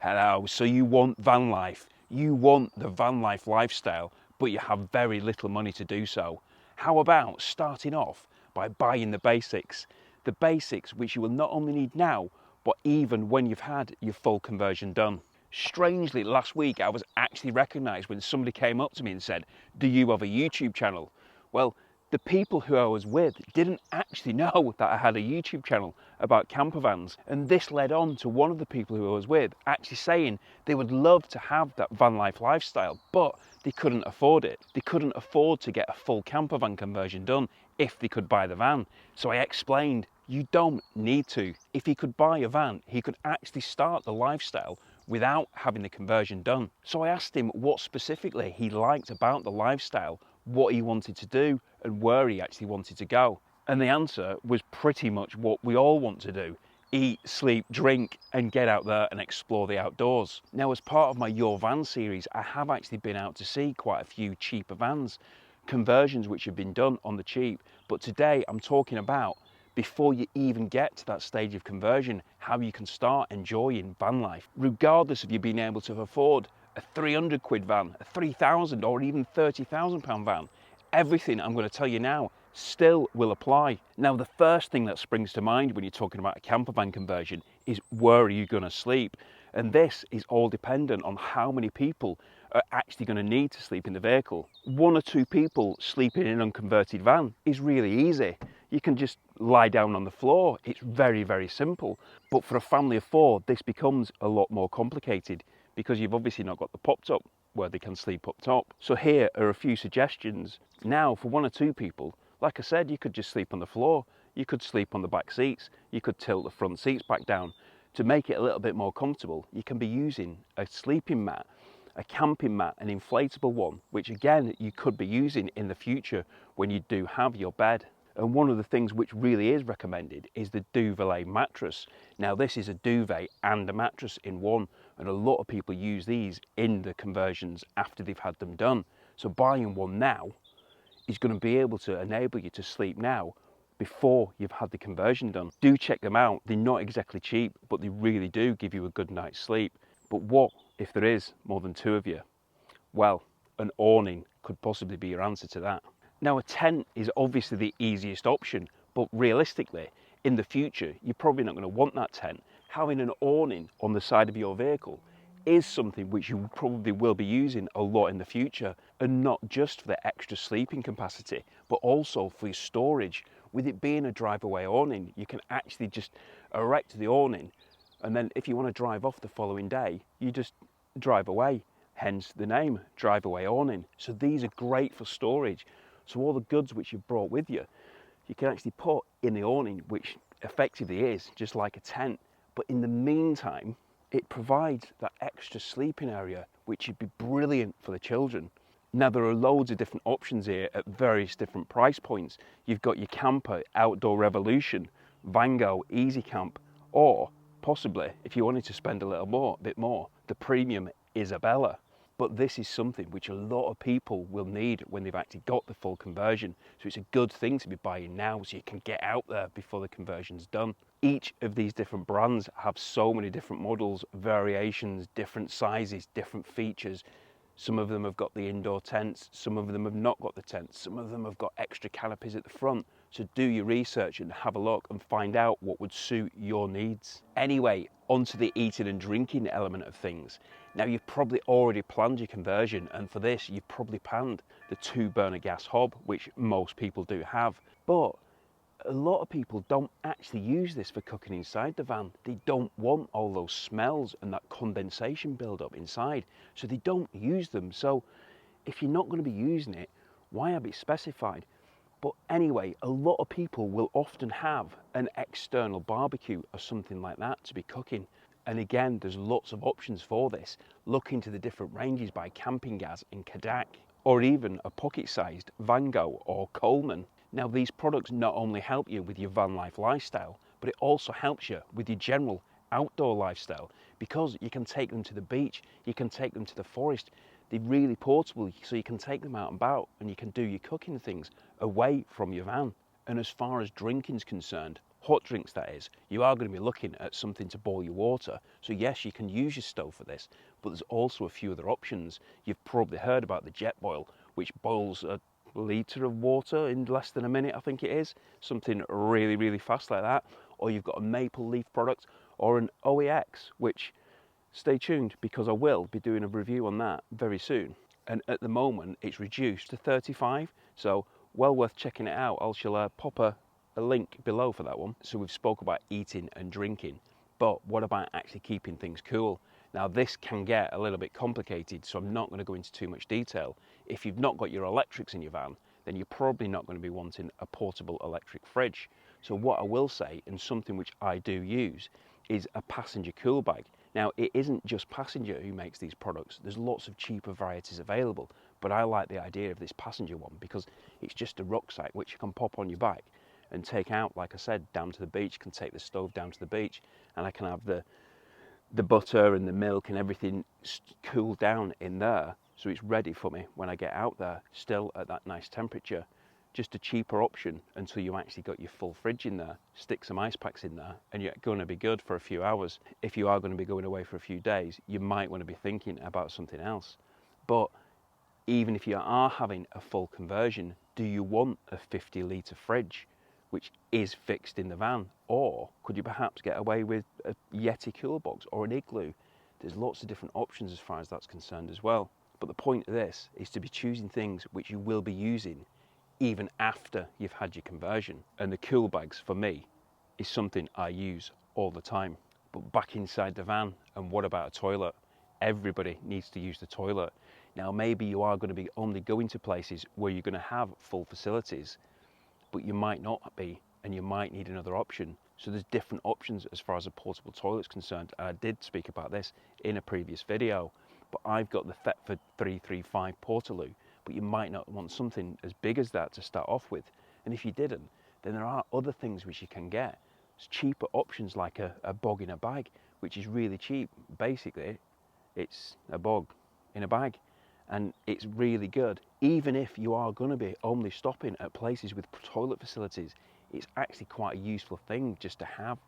Hello, so you want van life, you want the van life lifestyle, but you have very little money to do so. How about starting off by buying the basics? The basics which you will not only need now, but even when you've had your full conversion done. Strangely, last week I was actually recognised when somebody came up to me and said, "Do you have a YouTube channel?" Well, the people who I was with didn't actually know that I had a YouTube channel about campervans, and this led on to one of the people who I was with actually saying they would love to have that van life lifestyle, but they couldn't afford it. They couldn't afford to get a full campervan conversion done if they could buy the van. So I explained, you don't need to. If he could buy a van, he could actually start the lifestyle without having the conversion done. So I asked him what specifically he liked about the lifestyle, what he wanted to do, and where he actually wanted to go. And the answer was pretty much what we all want to do: eat, sleep, drink, and get out there and explore the outdoors. Now, as part of my Your Van series, I have actually been out to see quite a few cheaper vans, conversions which have been done on the cheap. But today I'm talking about, before you even get to that stage of conversion, how you can start enjoying van life, regardless of you being able to afford a 300 quid van, a 3,000 or even 30,000 pound van. Everything I'm going to tell you now still will apply. Now, the first thing that springs to mind when you're talking about a campervan conversion is, where are you going to sleep? And this is all dependent on how many people are actually going to need to sleep in the vehicle. 1 or 2 people sleeping in an unconverted van is really easy. You can just lie down on the floor. It's very, very simple. But for a family of 4, this becomes a lot more complicated, because you've obviously not got the pop top where they can sleep up top. So here are a few suggestions. Now, for 1 or 2 people, like I said, you could just sleep on the floor. You could sleep on the back seats. You could tilt the front seats back down. To make it a little bit more comfortable, you can be using a sleeping mat, a camping mat, an inflatable one, which again, you could be using in the future when you do have your bed. And one of the things which really is recommended is the duvet mattress. Now, this is a duvet and a mattress in one, and a lot of people use these in the conversions after they've had them done. So buying one now is going to be able to enable you to sleep now before you've had the conversion done. Do check them out. They're not exactly cheap, but they really do give you a good night's sleep. But what if there is more than 2 of you? Well, an awning could possibly be your answer to that. Now, a tent is obviously the easiest option, but realistically, in the future, you're probably not going to want that tent. Having an awning on the side of your vehicle is something which you probably will be using a lot in the future, and not just for the extra sleeping capacity, but also for your storage. With it being a drive-away awning, you can actually just erect the awning, and then if you want to drive off the following day, you just drive away, hence the name, drive-away awning. So these are great for storage. So all the goods which you've brought with you, you can actually put in the awning, which effectively is just like a tent. But in the meantime, it provides that extra sleeping area, which would be brilliant for the children. Now, there are loads of different options here at various different price points. You've got your camper, Outdoor Revolution, Vango, Easy Camp, or possibly, if you wanted to spend a bit more, the premium Isabella. But this is something which a lot of people will need when they've actually got the full conversion. So it's a good thing to be buying now, so you can get out there before the conversion's done. Each of these different brands have so many different models, variations, different sizes, different features. Some of them have got the indoor tents, some of them have not got the tents, some of them have got extra canopies at the front. So do your research and have a look and find out what would suit your needs. Anyway, onto the eating and drinking element of things. Now, you've probably already planned your conversion, and for this you've probably planned the 2-burner gas hob, which most people do have. But a lot of people don't actually use this for cooking inside the van. They don't want all those smells and that condensation build-up inside, so they don't use them. So if you're not going to be using it, why have it specified? But anyway, a lot of people will often have an external barbecue or something like that to be cooking. And again, there's lots of options for this. Look into the different ranges by Camping Gas and Kadak, or even a pocket-sized Vango or Coleman. Now, these products not only help you with your van life lifestyle, but it also helps you with your general outdoor lifestyle, because you can take them to the beach, you can take them to the forest. They're really portable, so you can take them out and about, and you can do your cooking things away from your van. And as far as drinking's concerned, hot drinks that is, you are going to be looking at something to boil your water. So yes, you can use your stove for this, but there's also a few other options. You've probably heard about the jet boil, which boils a litre of water in less than a minute, I think it is. Something really, really fast like that. Or you've got a maple leaf product, or an OEX, which, stay tuned, because I will be doing a review on that very soon. And at the moment it's reduced to 35, so well worth checking it out. I shall pop a link below for that one. So we've spoke about eating and drinking, but what about actually keeping things cool? Now this can get a little bit complicated, so I'm not going to go into too much detail. If you've not got your electrics in your van, then you're probably not going to be wanting a portable electric fridge. So what I will say, and something which I do use, is a passenger cool bag. Now it isn't just Passenger who makes these products, there's lots of cheaper varieties available, but I like the idea of this Passenger one because it's just a rucksack which you can pop on your back and take out, like I said, down to the beach. Can take the stove down to the beach, and I can have the butter and the milk and everything cooled down in there, so it's ready for me when I get out there, still at that nice temperature. Just a cheaper option until you actually got your full fridge in there. Stick some ice packs in there and you're going to be good for a few hours. If you are going to be going away for a few days, you might want to be thinking about something else. But even if you are having a full conversion, do you want a 50-litre fridge which is fixed in the van? Or could you perhaps get away with a Yeti cooler box or an Igloo? There's lots of different options as far as that's concerned as well. But the point of this is to be choosing things which you will be using even after you've had your conversion. And the cool bags for me is something I use all the time. But back inside the van, and what about a toilet? Everybody needs to use the toilet. Now maybe you are going to be only going to places where you're going to have full facilities, but you might not be, and you might need another option. So there's different options as far as a portable toilet is concerned. And I did speak about this in a previous video, but I've got the Thetford 335 Portaloo, but you might not want something as big as that to start off with. And if you didn't, then there are other things which you can get. It's cheaper options like a bog in a bag, which is really cheap. Basically, it's a bog in a bag, and it's really good. Even if you are going to be only stopping at places with toilet facilities, it's actually quite a useful thing just to have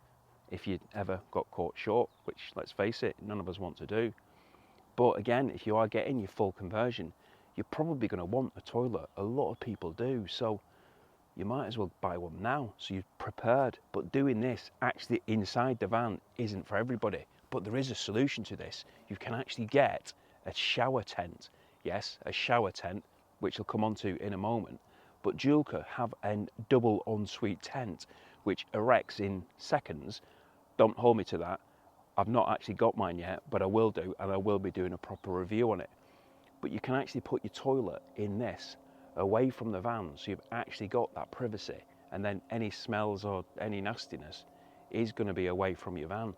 if you ever got caught short, which, let's face it, none of us want to do. But again, if you are getting your full conversion, you're probably going to want a toilet. A lot of people do, so you might as well buy one now so you're prepared. But doing this actually inside the van isn't for everybody. But there is a solution to this. You can actually get a shower tent. Yes, a shower tent, which I'll come on to in a moment. But Julka have a double ensuite tent, which erects in seconds. Don't hold me to that. I've not actually got mine yet, but I will do, and I will be doing a proper review on it. But you can actually put your toilet in this, away from the van, so you've actually got that privacy, and then any smells or any nastiness is going to be away from your van.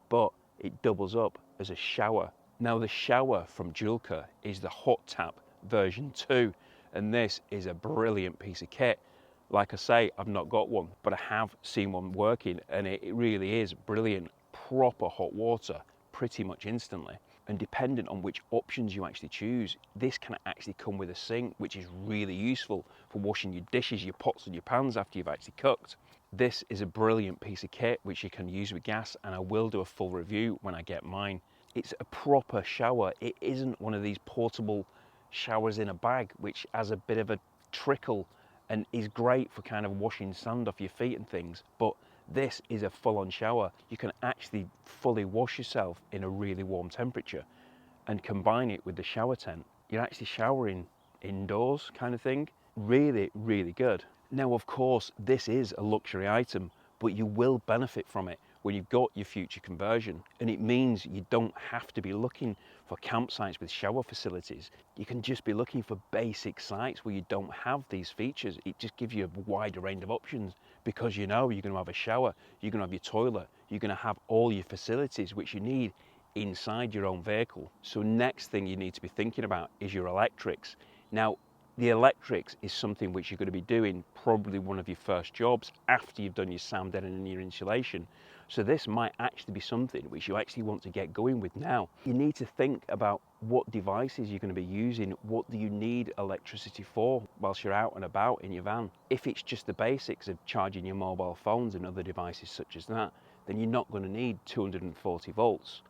But it doubles up as a shower. Now the shower from Julka is the hot tap version 2, and this is a brilliant piece of kit. Like I say, I've not got one, but I have seen one working, and it really is brilliant. Proper hot water pretty much instantly. And dependent on which options you actually choose, this can actually come with a sink, which is really useful for washing your dishes, your pots and your pans after you've actually cooked. This is a brilliant piece of kit which you can use with gas, and I will do a full review when I get mine. It's a proper shower. It isn't one of these portable showers in a bag which has a bit of a trickle and is great for kind of washing sand off your feet and things, but this is a full-on shower. You can actually fully wash yourself in a really warm temperature and combine it with the shower tent. You're actually showering indoors kind of thing. Really, really good. Now, of course, this is a luxury item, but you will benefit from it when you've got your future conversion. And it means you don't have to be looking for campsites with shower facilities. You can just be looking for basic sites where you don't have these features. It just gives you a wider range of options, because you know you're going to have a shower, you're going to have your toilet, you're going to have all your facilities which you need inside your own vehicle. So next thing you need to be thinking about is your electrics. Now, The electrics is something which you're going to be doing probably one of your first jobs after you've done your sound deadening and your insulation. So this might actually be something which you actually want to get going with now. You need to think about what devices you're going to be using. What do you need electricity for whilst you're out and about in your van? If it's just the basics of charging your mobile phones and other devices such as that, then you're not going to need 240 volts.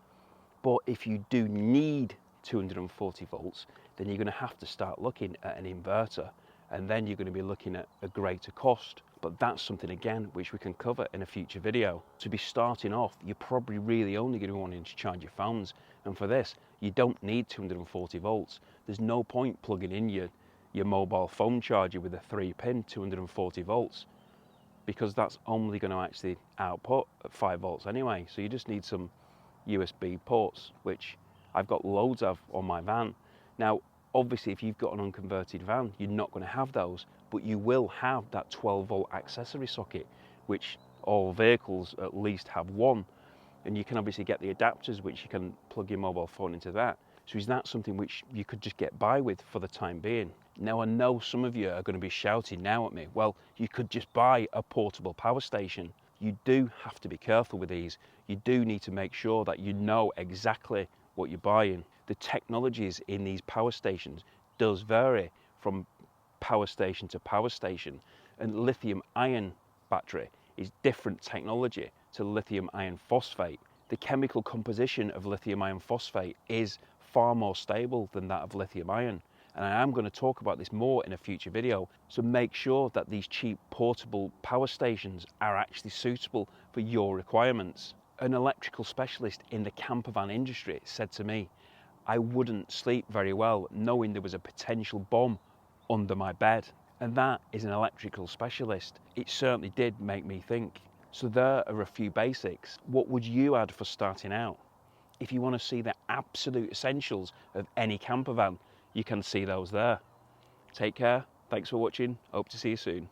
But if you do need 240 volts, then you're going to have to start looking at an inverter, and then you're going to be looking at a greater cost. But that's something again which we can cover in a future video. To be starting off, you're probably really only going to be wanting to charge your phones, and for this you don't need 240 volts. There's no point plugging in your mobile phone charger with a 3-pin 240 volts, because that's only going to actually output at 5 volts anyway. So you just need some USB ports, which I've got loads of on my van. Now obviously if you've got an unconverted van, you're not going to have those, but you will have that 12 volt accessory socket, which all vehicles at least have one, and you can obviously get the adapters which you can plug your mobile phone into that. So is that something which you could just get by with for the time being? Now I know some of you are going to be shouting now at me, well, you could just buy a portable power station. You do have to be careful with these. You do need to make sure that you know exactly what you're buying. The technologies in these power stations does vary from power station to power station, and lithium ion battery is different technology to lithium iron phosphate. The chemical composition of lithium iron phosphate is far more stable than that of lithium ion, and I am going to talk about this more in a future video. So make sure that these cheap portable power stations are actually suitable for your requirements. An electrical specialist in the campervan industry said to me, I wouldn't sleep very well knowing there was a potential bomb under my bed. And that is an electrical specialist. It certainly did make me think. So there are a few basics. What would you add for starting out? If you want to see the absolute essentials of any campervan, you can see those there. Take care. Thanks for watching. Hope to see you soon.